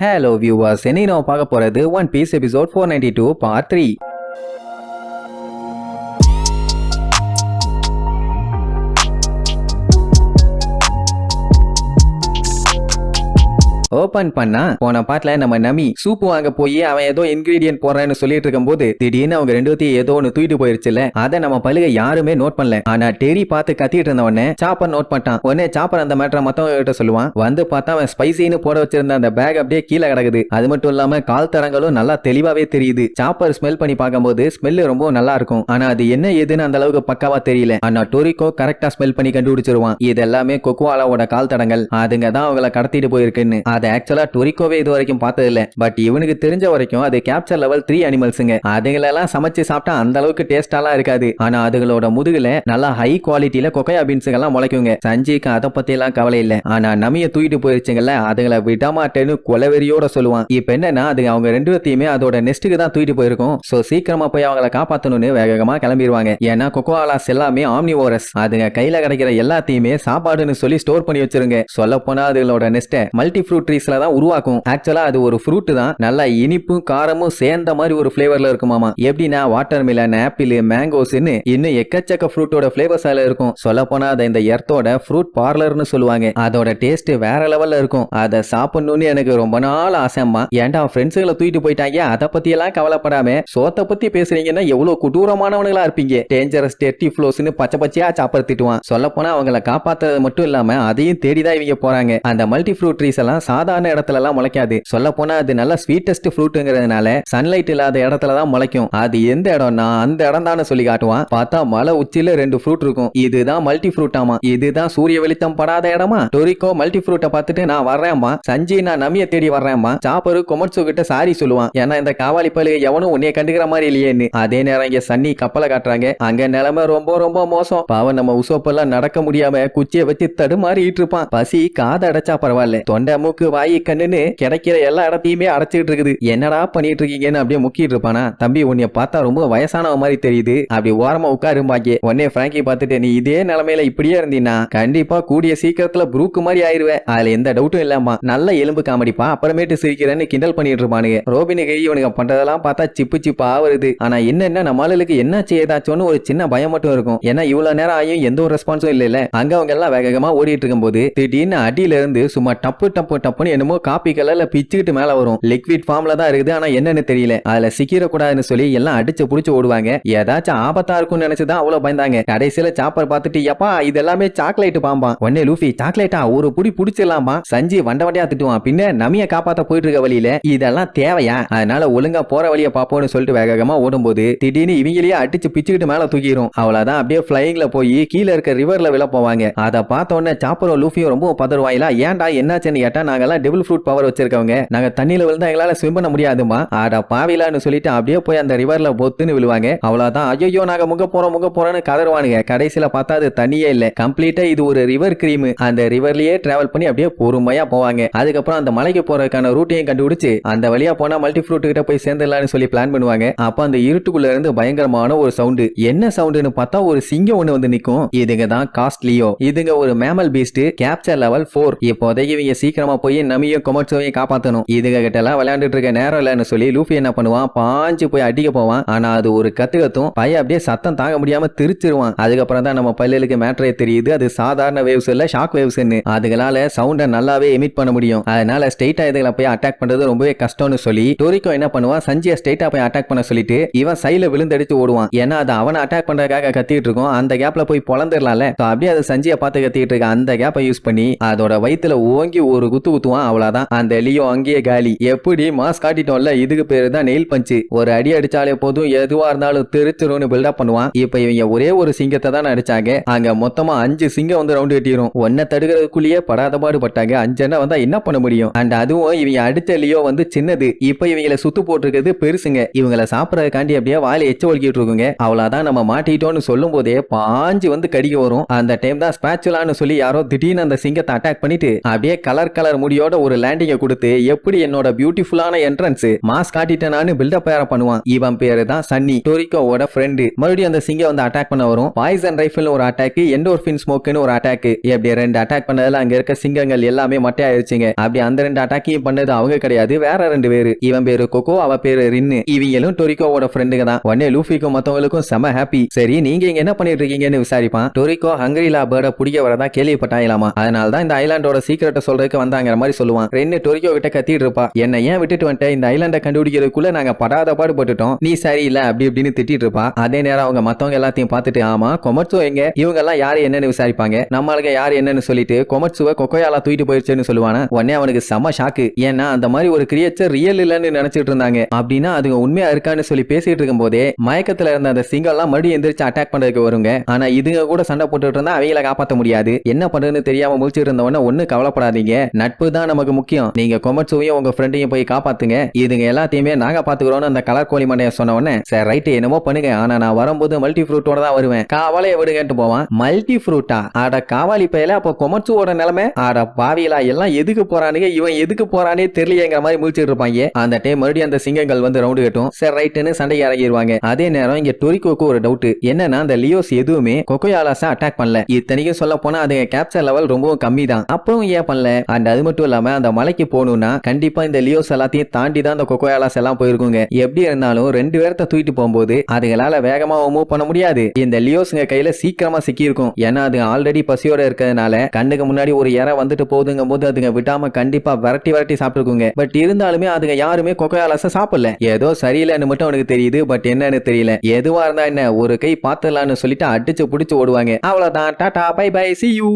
Hello viewers, இன்னைக்கு நம்ம பார்க்க போறது one piece episode 492 part 3. Open பண்ணா போன பாட்டுல நம்ம நமி சூப் வாங்க போய் அவன் ஏதோ இன்கிரீடியன்ட் போடுறான்னு சொல்லிட்டு இருக்கும் போது திடீர்னு அவங்க ரெண்டு பேத்தையும் ஏதோ ஒன்னு தூக்கிட்டு போயிருச்சுல. அதை நம்ம பழுக யாருமே நோட் பண்ணல. ஆனா டெரி பார்த்து கத்திட்டு இருந்த உடனே சாப்பர் நோட் பண்ணிட்டான். உடனே சாப்பர் அந்த மேட்டரை மத்தவங்க கிட்ட சொல்லுவான். வந்து பார்த்தா அவன் ஸ்பைசின்னு போட வச்சிருந்த அந்த பேக் அப்படியே கீழே கிடக்குது. அது மட்டும் இல்லாம கால் தரங்களும் நல்லா தெளிவாவே தெரியுது. சாப்பர் ஸ்மெல் பண்ணி பார்க்கும்போது ஸ்மெல் ரொம்ப நல்லா இருக்கும். ஆனா அது என்ன ஏதுன்னு அந்த அளவுக்கு பக்காவா தெரியல. ஆனா டோரிக்கோ கரெக்டா ஸ்மெல் பண்ணி கண்டுபிடிச்சிருவான். இது எல்லாமே கொக்குவாலாவோட கால் தடங்கள். அதுங்க தான் அவங்கள கடத்திட்டு போயிருக்குன்னு. ஆக்சுவலா டொரிக்கோவே இது வரைக்கும் பார்த்தது இல்ல. பட் இவனுக்கு தெரிஞ்ச வரைக்கும் அது கேப்சர் லெவல் 3 அனிமல்ஸுங்க. அதுங்களெல்லாம் சமைச்சு சாப்பிட்டா அந்த அளவுக்கு டேஸ்டாலாம் இருக்காது. ஆனா அதுகளோட முதுகுல நல்லா ஹை குவாலிட்டியில கொக்கையா பீன்ஸுங்கெல்லாம் முளைக்குங்க. சஞ்சிக்கு அதை பத்தி எல்லாம் கவலை இல்ல. ஆனா நமிய தூக்கிட்டு போயிருச்சுங்கல்ல, அதுங்களை விடமாட்டேன்னு கொலவெறியோட சொல்லுவான். இப்ப என்னன்னா அது அவங்க ரெண்டு பேர்த்தையுமே அதோட நெஸ்ட்டுக்கு தான் தூக்கிட்டு போயிருக்கும். சோ சீக்கிரமா போய் அவங்களை காப்பாத்தணும்னு வேகமா கிளம்பிடுவாங்க. ஏன்னா கொக்கோவாலாஸ் எல்லாமே ஆம்னிவோரஸ். அதுங்க கையில கிடைக்கிற எல்லாத்தையுமே சாப்பாடுன்னு சொல்லி ஸ்டோர் பண்ணி வச்சிருங்க. சொல்ல போனா அதுகளோட நெஸ்ட்டை மல்டி ஃப்ரூட் ட்ரீஸ்ல தான் உருவாக்கும். ஆக்சுவலா அது ஒரு ஃப்ரூட் தான். நல்லா இனிப்பும் காரமும் சேர்ந்த மாதிரி ஒரு ஃபிளேவர்ல இருக்குமாமா. எப்படின்னா வாட்டர் மிலன், ஆப்பிள், மேங்கோஸ்னு இன்னும் எக்கச்சக்க ஃப்ரூட்டோட ஃபிளேவர்ஸ் அதுல இருக்கும். சொல்ல போனா அதை இந்த எர்த்தோட ஃப்ரூட் பார்லர்னு சொல்லுவாங்க. அதோட டேஸ்ட் வேற லெவல்ல இருக்கும். அதை சாப்பிடணும்னு எனக்கு ரொம்ப நாள் ஆசைம்மா. ஏன்டா ஃப்ரெண்ட்ஸுகளை தூக்கிட்டு போயிட்டாங்க, அதை பத்தி எல்லாம் கவலைப்படாம சோத்தை பத்தி பேசுறீங்கன்னா எவ்வளவு கொடூரமானவங்களா இருப்பீங்க. டேஞ்சரஸ் டெர்ட்டி ஃப்ளோஸ்னு பச்சை பச்சையா சாப்பர் திட்டுவான். சொல்ல போனா அவங்களை காப்பாத்துறது மட்டும் இல்லாம அதையும் தேடிதான் இவங்க போறாங்க. அந்த மல்டி ஃப்ரூட் ட்ரீஸ் எல்லாம் சாதாரண இடத்துல எல்லாம் முளைக்காது. சொல்ல போனா அது நல்ல ஸ்வீட்டஸ்ட் ஃப்ரூட்ங்கிறதுனால சன்லைட் இல்லாத இடத்துல தான் முளைக்கும். அது எந்த இடம்னா அந்த இடம் தான் சொல்லி காட்டுவான். பார்த்தா மலை உச்சியில 2 ஃப்ரூட் இருக்கும். இதுதான் மல்டி ஃப்ரூட் ஆமா. இதுதான் சூரிய வெளிச்சம் படாத இடமா. டொரிக்கோ மல்டி ஃப்ரூட்டை பார்த்துட்டு நான் வர்றேன்மா, சஞ்சி நான் நமிய தேடி வர்றேன்மா. சாப்பரு கொமட்சு கிட்ட சாரி சொல்லுவான். ஏன்னா இந்த காவாலி பழுக எவனும் உன்னைய கண்டுக்கிற மாதிரி இல்லையேன்னு. அதே நேரம் இங்க சன்னி கப்பலை காட்டுறாங்க. அங்க நிலைமை ரொம்ப ரொம்ப மோசம். பாவம் நம்ம உசோப்பெல்லாம் நடக்க முடியாம குச்சியை வச்சு தடுமாறிட்டு இருப்பான். பசி காதை அடைச்சா பரவாயில்ல, தொண்டை மூக்கு வாயி கண்ணுன்னு கிடைக்கிற எல்லா இடத்தையுமே அடைச்சிட்டு இருக்குது. என்னடா பண்ணிட்டு இருக்கீங்கன்னு அப்படியே முக்கிட்டு இருப்பானா. தம்பி உன்னைய பார்த்தா ரொம்ப வயசானவ மாதிரி தெரியுது, அப்படி ஓரமா உட்காரும்பாங்க. உடனே பிராங்கி பார்த்துட்டு நீ இதே நிலைமையில இப்படியே இருந்தீன்னா கண்டிப்பா கூடிய சீக்கிரத்துல புரூக்கு மாதிரி ஆயிருவேன். அதுல எந்த டவுட்டும் இல்லாமா. நல்ல எலும்பு காமெடிப்பா, அப்புறமேட்டு சிரிக்கிறேன்னு கிண்டல் பண்ணிட்டு இருப்பானுங்க. ரோபினுக்கு இவனுக்கு பண்றதெல்லாம் பார்த்தா சிப்பு சிப்பா வருது. ஆனா என்ன நம்மளுக்கு என்ன செய்யதாச்சோன்னு ஒரு சின்ன பயம் மட்டும் இருக்கும். ஏன்னா இவ்வளவு நேரம் ஆயும் எந்த ஒரு ரெஸ்பான்ஸும் இல்ல. அங்க அவங்க எல்லாம் வேகமா ஓடிட்டு இருக்கும் போது திடீர்னு அடியில இருந்து சும்மா டப்பு டப்பு டப்புன்னு என்னமோ காப்பி கலர்ல பிச்சுக்கிட்டு மேல வரும். லிக்விட் ஃபார்ம்ல தான் இருக்குது. ஆனா என்னன்னு தெரியல. அதுல சிக்கிர கூடாதுன்னு சொல்லி எல்லாம் அடிச்சு புடிச்சு ஓடுவாங்க. ஏதாச்சும் ஆபத்தா இருக்கும்னு நினைச்சுதான் அவ்வளவு பயந்தாங்க. கடைசியில சாப்பர் பார்த்துட்டு எப்பா இது எல்லாமே சாக்லேட் பாம்பா. உடனே லூஃபி சாக்லேட்டா ஒரு புடி புடிச்சிடலாமா. சஞ்சி வண்டையா திட்டுவான். பின்ன நமிய காப்பாத்த போயிட்டு இருக்க வழியில இதெல்லாம் தேவையா, அதனால ஒழுங்கா போற வழிய பாப்போம்னு சொல்லிட்டு வேகமா ஓடும்போது திடீர்னு இவங்களையே அடிச்சு பிச்சுக்கிட்டு மேல தூக்கிடும். அவ்வளவுதான் அப்படியே பிளைங்ல போய் கீழே இருக்க ரிவர்ல விழ போவாங்க. அதை பார்த்த உடனே சாப்பரும் லூஃபியும் ரொம்ப பதறுவாங்களா. ஏன்டா என்னாச்சுன்னு கேட்டா நாங்கெல்லாம் டெவில் ஃப்ரூட் பவர் வச்சிருக்கவங்க, நாங்க தண்ணியில விழுந்தா எங்களால ஸ்விம் பண்ண முடியாதுமா. ஆடா பாவிலான்னு சொல்லிட்டு அப்படியே போய் அந்த ரிவர்ல பொத்துன்னு விழுவாங்க. அவ்வளவுதான். ஐயோ நாங்க முக போறோம்னு கதறுவானுங்க. கடைசியில பார்த்தா அது தண்ணியே இல்ல, கம்ப்ளீட்டா இது ஒரு ரிவர் கிரீம். அந்த ரிவர்லயே டிராவல் பண்ணி அப்படியே பொறுமையா போவாங்க. அதுக்கப்புறம் அந்த மலைக்கு போறதுக்கான ரூட்டையும் கண்டுபிடிச்சு அந்த வழியா போனா மல்டி ஃப்ரூட் கிட்ட போய் சேர்ந்துடலாம்னு சொல்லி பிளான் பண்ணுவாங்க. அப்ப அந்த இருட்டுக்குள்ள இருந்து பயங்கரமான ஒரு சவுண்டு. என்ன சவுண்டுன்னு பார்த்தா ஒரு சிங்கம் ஒண்ணு வந்து நிக்கும். இதுங்க தான் காஸ்ட்லியோ. இதுங்க ஒரு மேமல் பீஸ்ட், கேப்சர் லெவல் 4. இப்போதைக்கு இவங்க சீக்கிரமா போய் நமியும் கொமட்சோவையும் காப்பாத்தணும். இதுங்க கிட்ட எல்லாம் விளையாண்டுட்டு இருக்க நேரம் இல்லன்னு சொல்லி லூஃபி என்ன பண்ணுவான், பாஞ்சு போய் அடிக்க போவான். ஆனா அது ஒரு கத்தும் பையன் அப்படியே சத்தம் தாங்க முடியாம திருச்சிருவான். அதுக்கப்புறம் தான் நம்ம பல்லுக்கு மேட்டரே தெரியுது, அது சாதாரண வேவ்ஸ் இல்ல ஷாக் வேவ்ஸ்னு. அதுகளால சவுண்ட நல்லாவே எமிட் பண்ண முடியும். அதனால ஸ்ட்ரைட்டா இதுகளை போய் அட்டாக் பண்றது ரொம்பவே கஷ்டம்னு சொல்லி டோரிக்கோ என்ன பண்ணுவான், சஞ்சியை ஸ்ட்ரைட்டா போய் அட்டாக் பண்ண சொல்லிட்டு இவன் சைல விழுந்தடிச்சு ஓடுவான். ஏன்னா அது அவனை அட்டாக் பண்றதுக்காக கத்திட்டு இருக்கும். அந்த கேப்ல போய் பொழந்துடலாம்ல. அப்படியே அது சஞ்சியை பார்த்து கத்திட்டு இருக்க அந்த கேப்பை யூஸ் பண்ணி அதோட வயித்துல ஓங்கி ஒரு குத்துவான். அவ்வளவுதான். அந்த லியோ அங்கேயே காலி. எப்படி மாஸ் காட்டிட்டோம்ல, இதுக்கு பேரு தான் நெயில் பஞ்சு. ஒரு அடி அடிச்சாலே போதும் எதுவா இருந்தாலும் திருச்சிரும்னு பில்டப் பண்ணுவான். இப்ப இவங்க ஒரே ஒரு சிங்கத்தை தான் அடிச்சாங்க. அங்க மொத்தமா 5 சிங்கம் வந்து ரவுண்ட் கட்டிரும். ஒன்ன தடுக்கிறதுக்குள்ளேயே படாத பாடு பட்டாங்க. 5 வந்தா என்ன பண்ண முடியும். அண்ட் அதுவும் இவங்க அடிச்ச லியோ வந்து சின்னது. இப்ப இவங்களை சுத்து போட்டிருக்கிறது பெருசுங்க. இவங்களை சாப்பிடறதுக்காண்டி அப்படியே வாலி எச்ச ஒழிக்கிட்டு இருக்குங்க. அவ்வளவுதான் நம்ம மாட்டிட்டோம்னு சொல்லும் போதே பாஞ்சு வந்து கடிக்க வரும். அந்த டைம் தான் ஸ்பாச்சுலான்னு சொல்லி யாரோ திடீர்னு அந்த சிங்கத்தை அட்டாக் பண்ணிட்டு அப்படியே கலர் முடி முடியோட ஒரு லேண்டிங்க கொடுத்து எப்படி என்னோட பியூட்டிஃபுல்லான என்ட்ரன்ஸ் மாஸ் காட்டிட்டேனான்னு பில்டப் பேர பண்ணுவான். இவன் பேரு தான் சன்னி, டோரிக்கோவோட ஃப்ரெண்டு. மறுபடியும் அந்த சிங்கம் வந்து அட்டாக் பண்ண வரும். பாய்சன் ரைஃபிள் ஒரு அட்டாக், எண்டோர்பின் ஸ்மோக்னு ஒரு அட்டாக். எப்படி 2 அட்டாக் பண்ணதுல அங்க இருக்க சிங்கங்கள் எல்லாமே மட்டையாயிருச்சுங்க. அப்படி அந்த 2 அட்டாக்கையும் பண்ணது அவங்க கிடையாது, வேற 2 பேரு. இவன் பேரு கொக்கோ, அவ பேரு ரின்னு. இவங்களும் டோரிக்கோவோட ஃப்ரெண்டுங்க தான். உடனே லூஃபிக்கும் மத்தவங்களுக்கும் செம ஹாப்பி. சரி நீங்க இங்க என்ன பண்ணிட்டு இருக்கீங்கன்னு விசாரிப்பான். டோரிக்கோ ஹங்கிரிலா பேர்ட பிடிக்க வரதா கேள்விப்பட்டாங்களாமா, அதனால தான் இந்த ஐலாண்டோட சீக்கிரட்டை சொல்றதுக்கு வந்தாங்கிற மாதிரி சொல்லுவான். ரென்னு டோரிக்கோ கிட்ட கத்திட்டு இருப்பா, என்ன ஏன் விட்டுட்டு வந்துட்ட, இந்த ஐலாண்டை கண்டுபிடிக்கிறதுக்குள்ள நாங்க படாத பாடுபட்டுட்டோம், நீ சரியில்லை அப்படி இப்படின்னு திட்டிட்டு இருப்பா. அதே நேரம் அவங்க மத்தவங்க எல்லாத்தையும் பார்த்துட்டு ஆமா கொமட்சோ எங்க, இவங்க எல்லாம் யாரு என்னன்னு விசாரிப்பாங்க. நம்மளுக்கு யாரு என்னன்னு சொல்லிட்டு கொமட்சுவை கொக்கோயாலா தூக்கிட்டு போயிருச்சுன்னு சொல்லுவானா. உடனே அவனுக்கு செம ஷாக்கு. ஏன்னா அந்த மாதிரி ஒரு கிரியேச்சர் ரியல் இல்லன்னு நினைச்சிட்டு இருந்தாங்க. அப்படின்னா அதுங்க உண்மையா இருக்கான்னு சொல்லி பேசிட்டு இருக்கும் போதே மயக்கத்துல இருந்த அந்த சிங்கம் எல்லாம் மறுபடியும் எந்திரிச்சு அட்டாக் பண்றதுக்கு வருங்க. ஆனா இதுங்க கூட சண்டை போட்டுட்டு இருந்தா அவங்கள காப்பாற்ற முடியாது. என்ன பண்றதுன்னு தெரியாம முழிச்சிட்டு இருந்தவன ஒண்ணு கவலைப்படாதீங்க, நட்பு தான் நமக்கு முக்கியம், நீங்க கொமட்சுவையும் உங்க ஃப்ரெண்டையும் போய் காப்பாத்துங்க, இதுங்க எல்லாத்தையுமே நாங்க பாத்துக்கிறோம்னு அந்த கலர் கோழி மண்டைய சொன்ன உடனே சரி ரைட் என்னமோ பண்ணுங்க, ஆனா நான் வரும்போது மல்டி ஃப்ரூட்டோட தான் வருவேன், காவாலைய விடுங்கட்டு போவான். மல்டி ஃப்ரூட்டா, ஆட காவாலி பையில அப்ப கொமட்சுவோட நிலைமை, ஆட பாவிலா எல்லாம் எதுக்கு போறானுங்க, இவன் எதுக்கு போறானே தெரியலங்கிற மாதிரி முழிச்சிட்டு இருப்பாங்க. அந்த டைம் மறுபடியும் அந்த சிங்கங்கள் வந்து ரவுண்டு கட்டும். சரி ரைட்னு சண்டை இறங்கிடுவாங்க. அதே நேரம் இங்க டோரிக்கோக்கு ஒரு டவுட் என்னன்னா, அந்த லியோஸ் எதுவுமே கொக்கோயாலாஸ அட்டாக் பண்ணல. இத்தனைக்கும் சொல்ல போனா அதுங்க கேப்சர் லெவல் ரொம்பவும் கம்மி தான், அப்பவும் ஏன் பண்ணல. அண்ட் அது மட்டும் இல்லாம அந்த மலைக்கு போகணும்னா கண்டிப்பா இந்த லியோஸ் எல்லாத்தையும் தாண்டி தான் அந்த கொக்கோயாலாஸ் எல்லாம் போயிருக்குங்க. எப்படி இருந்தாலும் 2 பேர்த்த தூக்கிட்டு போகும்போது அதுகளால வேகமா மூவ் பண்ண முடியாது. இந்த லியோஸ்ங்க கையில சீக்கிரமா சிக்கி இருக்கும். ஏன்னா அது ஆல்ரெடி பசியோட இருக்கிறதுனால கண்ணுக்கு முன்னாடி ஒரு இறை வந்துட்டு போகுதுங்கும் போது அதுங்க விடாம கண்டிப்பா விரட்டி சாப்பிட்டுருக்குங்க. பட் இருந்தாலுமே அதுங்க யாருமே கொக்கோயாலாஸ சாப்பிடல. ஏதோ சரியில்லைன்னு மட்டும் அவனுக்கு தெரியுது, பட் என்னன்னு தெரியல. எதுவா இருந்தா என்ன, ஒரு கை பாத்துலான்னு சொல்லிட்டு அடிச்சு புடிச்சு ஓடுவாங்க. அவ்வளவுதான், tata bye bye, see you.